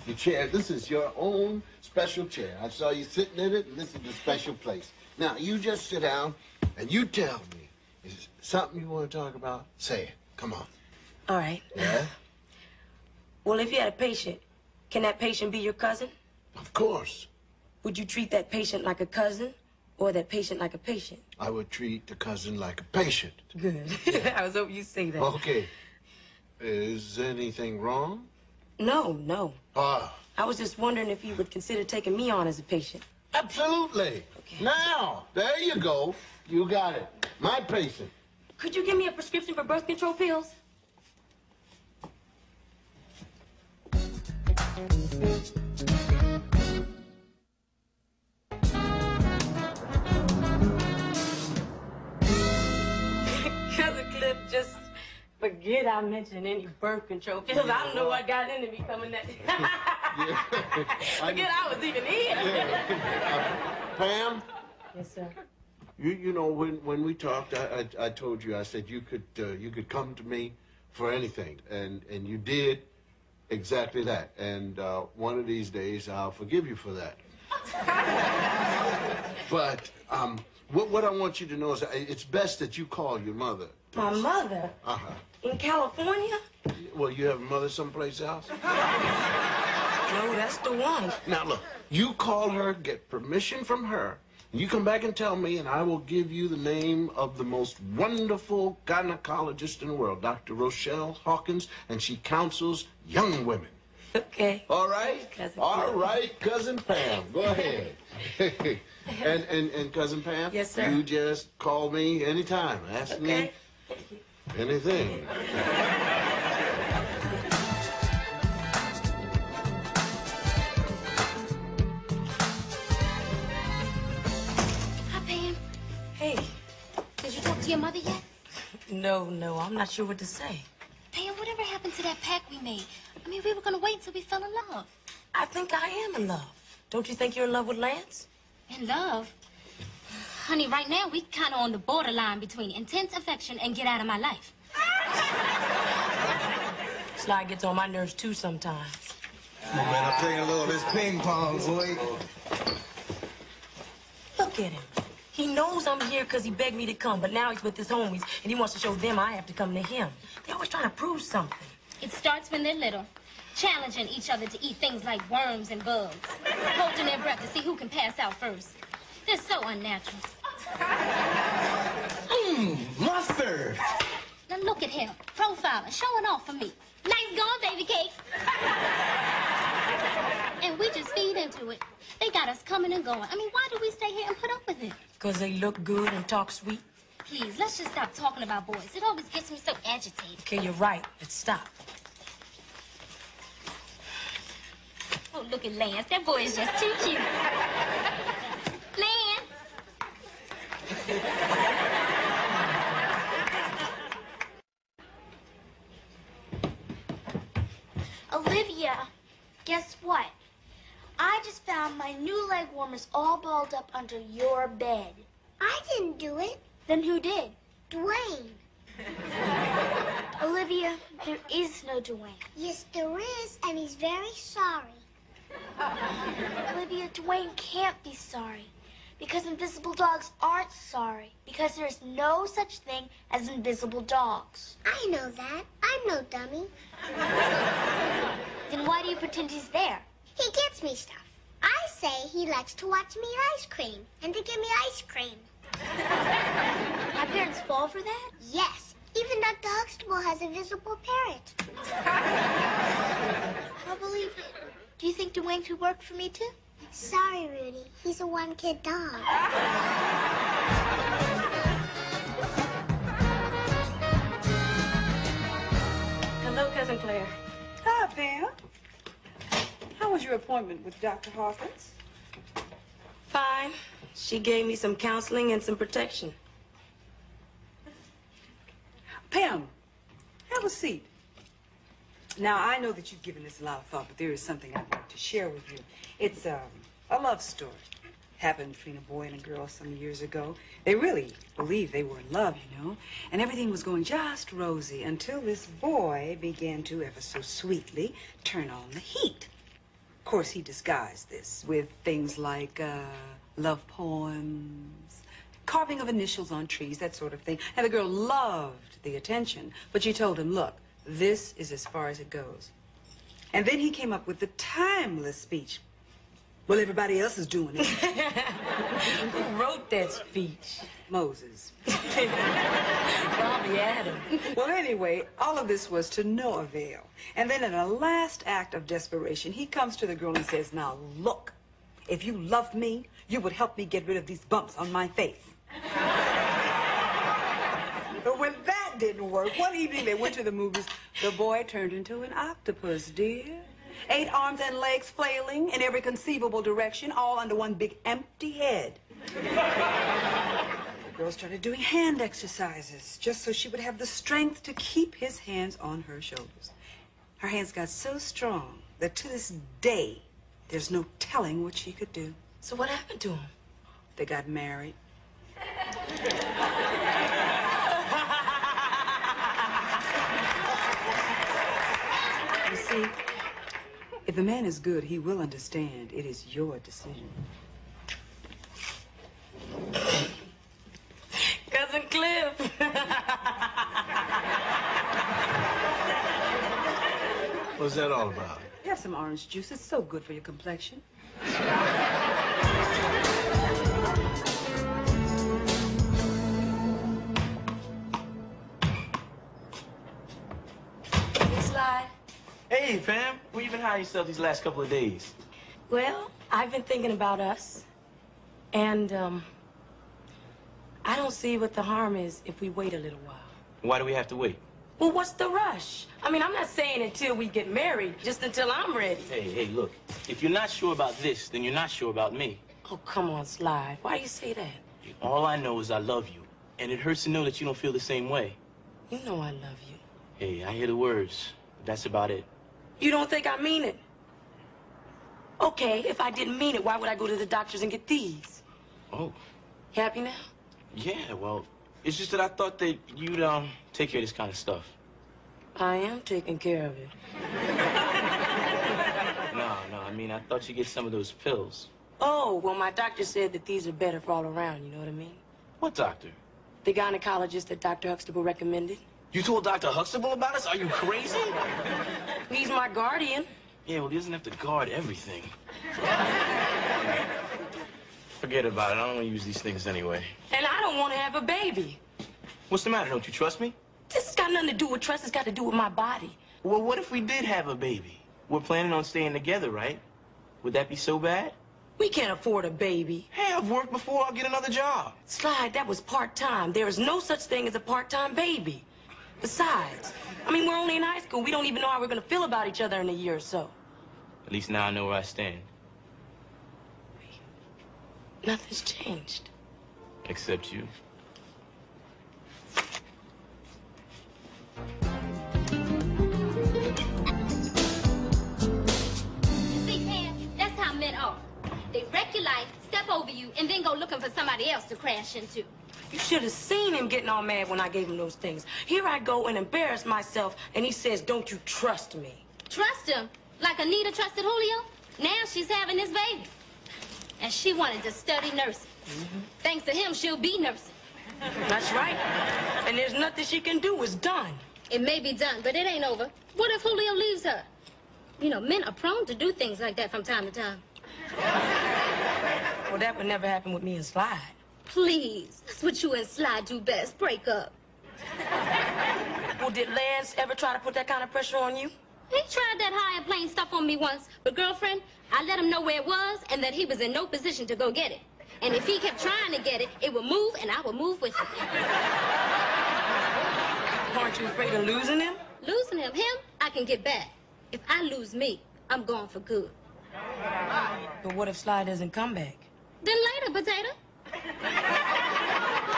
Your chair, this is your own special chair. I saw you sitting in it, and this is the special place. Now, you just sit down, and you tell me, is it something you want to talk about? Say it. Come on. All right. Yeah? Well, if you had a patient, can that patient be your cousin? Of course. Would you treat that patient like a cousin or that patient like a patient? I would treat the cousin like a patient. Good. Yeah. I was hoping you'd say that. Okay. Is anything wrong? No, no. Ah. I was just wondering if you would consider taking me on as a patient. Absolutely. Okay. Now, there you go. You got it. My patient. Could you give me a prescription for birth control pills? Cousin Cliff, just forget I mentioned any birth control pills. I don't know what got into me coming that. Forget I was even here. Pam? Yes, sir. You know, when we talked, I told you, I said you could come to me for anything, and you did exactly that. And one of these days, I'll forgive you for that. But what I want you to know is it's best that you call your mother. My mother? Uh-huh. In California? Well, you have a mother someplace else? No, that's the one. Now, look, you call her, get permission from her. You come back and tell me, and I will give you the name of the most wonderful gynecologist in the world, Dr. Rochelle Hawkins, and she counsels young women. Okay. All right? All right, Cousin Pam. Go ahead. and Cousin Pam? Yes, sir. You just call me anytime. Ask me anything. Hey. Did you talk to your mother yet? No, I'm not sure what to say. Pam, whatever happened to that pact we made? I mean, we were gonna wait until we fell in love. I think I am in love. Don't you think you're in love with Lance? In love? Honey, right now, we kind of on the borderline between intense affection and get out of my life. Sly gets on my nerves, too, sometimes. Come on, man, I'm playing a little of this ping pong, boy. Look at him. He knows I'm here because he begged me to come, but now he's with his homies, and he wants to show them I have to come to him. They're always trying to prove something. It starts when they're little, challenging each other to eat things like worms and bugs, holding their breath to see who can pass out first. They're so unnatural. Mustard! Now look at him, profiling, showing off for me. Nice going, baby cake. And we just feed into it. They got us coming and going. I mean, why do we stay here and put up with it? Because they look good and talk sweet. Please, let's just stop talking about boys. It always gets me so agitated. Okay, you're right. Let's stop. Oh, look at Lance. That boy is just too cute. Lance! Olivia, guess what? I just found my new leg warmers all balled up under your bed. I didn't do it. Then who did? Dwayne. Olivia, there is no Dwayne. Yes, there is, and he's very sorry. Olivia, Dwayne can't be sorry. Because invisible dogs aren't sorry. Because there is no such thing as invisible dogs. I know that. I'm no dummy. Then why do you pretend he's there? He gets me stuff. I say he likes to watch me eat ice cream and to give me ice cream. My parents fall for that? Yes. Even Dr. Huxtable has a visible parrot. I believe it. Do you think Dwayne could work for me, too? Sorry, Rudy. He's a one-kid dog. Hello, Cousin Claire. Hi, Pam. How was your appointment with Dr. Hawkins? Fine. She gave me some counseling and some protection. Pam, have a seat. Now, I know that you've given this a lot of thought, but there is something I'd like to share with you. It's a love story. Happened between a boy and a girl some years ago. They really believed they were in love, you know, and everything was going just rosy until this boy began to, ever so sweetly, turn on the heat. course, he disguised this with things like love poems, carving of initials on trees, that sort of thing. And the girl loved the attention, but she told him, look, this is as far as it goes. And then he came up with the timeless speech. Well, everybody else is doing it. Who wrote that speech? Moses. Probably Adam. Well, anyway, all of this was to no avail. And then in a last act of desperation, he comes to the girl and says, now, look, if you loved me, you would help me get rid of these bumps on my face. But when that didn't work, one evening they went to the movies. The boy turned into an octopus, dear. 8 arms and legs flailing in every conceivable direction, all under one big empty head. The girl started doing hand exercises just so she would have the strength to keep his hands on her shoulders. Her hands got so strong that to this day, there's no telling what she could do. So what happened to him? They got married. You see, if the man is good, he will understand. It is your decision. Cousin Cliff. What's that all about? You have some orange juice. It's so good for your complexion. Hey, Sly. Hey, fam. Where you been hiding yourself these last couple of days? Well, I've been thinking about us. And, I don't see what the harm is if we wait a little while. Why do we have to wait? Well, what's the rush? I mean, I'm not saying until we get married, just until I'm ready. Hey, look. If you're not sure about this, then you're not sure about me. Oh, come on, Sly. Why do you say that? All I know is I love you. And it hurts to know that you don't feel the same way. You know I love you. Hey, I hear the words. That's about it. You don't think I mean it? Okay, if I didn't mean it, why would I go to the doctors and get these? Oh. Happy now? Yeah, well, it's just that I thought that you'd, take care of this kind of stuff. I am taking care of it. No, I mean, I thought you'd get some of those pills. Oh, well, my doctor said that these are better for all around, you know what I mean? What doctor? The gynecologist that Dr. Huxtable recommended. You told Dr. Huxtable about us? Are you crazy? He's my guardian. Yeah, well, he doesn't have to guard everything. Forget about it. I don't want to use these things anyway. And I don't want to have a baby. What's the matter? Don't you trust me? This has got nothing to do with trust. It's got to do with my body. Well, what if we did have a baby? We're planning on staying together, right? Would that be so bad? We can't afford a baby. Hey, I've worked before. I'll get another job. Slide, that was part-time. There is no such thing as a part-time baby. Besides, I mean, we're only in high school. We don't even know how we're going to feel about each other in a year or so. At least now I know where I stand. Nothing's changed. Except you. See, Pam, that's how men are. They wreck your life, step over you, and then go looking for somebody else to crash into. You should have seen him getting all mad when I gave him those things. Here I go and embarrass myself, and he says, don't you trust me? Trust him? Like Anita trusted Julio? Now she's having his baby. And she wanted to study nursing. Thanks to him, she'll be nursing. That's right. And there's nothing she can do. It's done. It may be done, but it ain't over. What if Julio leaves her? You know, men are prone to do things like that from time to time. Well, that would never happen with me and Slide. Please, that's what you and Sly do best. Break up. Well, did Lance ever try to put that kind of pressure on you? He tried that higher plane stuff on me once, but girlfriend, I let him know where it was and that he was in no position to go get it. And if he kept trying to get it, it would move and I would move with him. Aren't you afraid of losing him? Losing him, I can get back. If I lose me, I'm gone for good. But what if Slide doesn't come back? Then later, potato. Let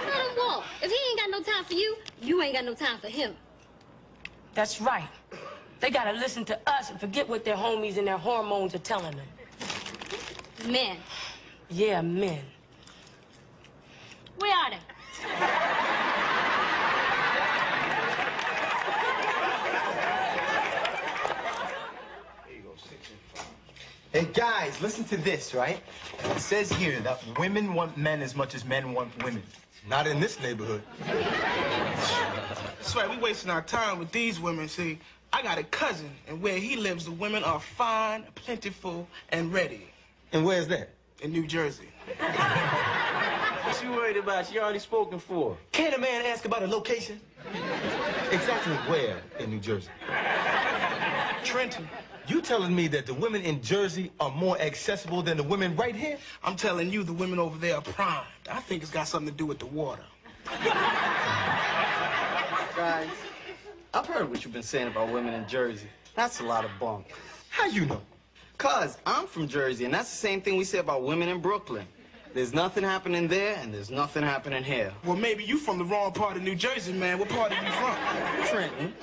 him walk. If he ain't got no time for you, you ain't got no time for him. That's right. They gotta listen to us and forget what their homies and their hormones are telling them. Men. Yeah, men. Where are they? Hey, guys, listen to this, right? It says here that women want men as much as men want women. Not in this neighborhood. That's right, we wasting our time with these women. See, I got a cousin, and where he lives, the women are fine, plentiful, and ready. And where's that? In New Jersey. What you worried about? She already spoken for. Can't a man ask about a location? Exactly where in New Jersey? Trenton. You telling me that the women in Jersey are more accessible than the women right here? I'm telling you, the women over there are primed. I think it's got something to do with the water. Guys, I've heard what you've been saying about women in Jersey. That's a lot of bunk. How you know? 'Cause I'm from Jersey, and that's the same thing we say about women in Brooklyn. There's nothing happening there, and there's nothing happening here. Well, maybe you from the wrong part of New Jersey, man. What part are you from? Trenton.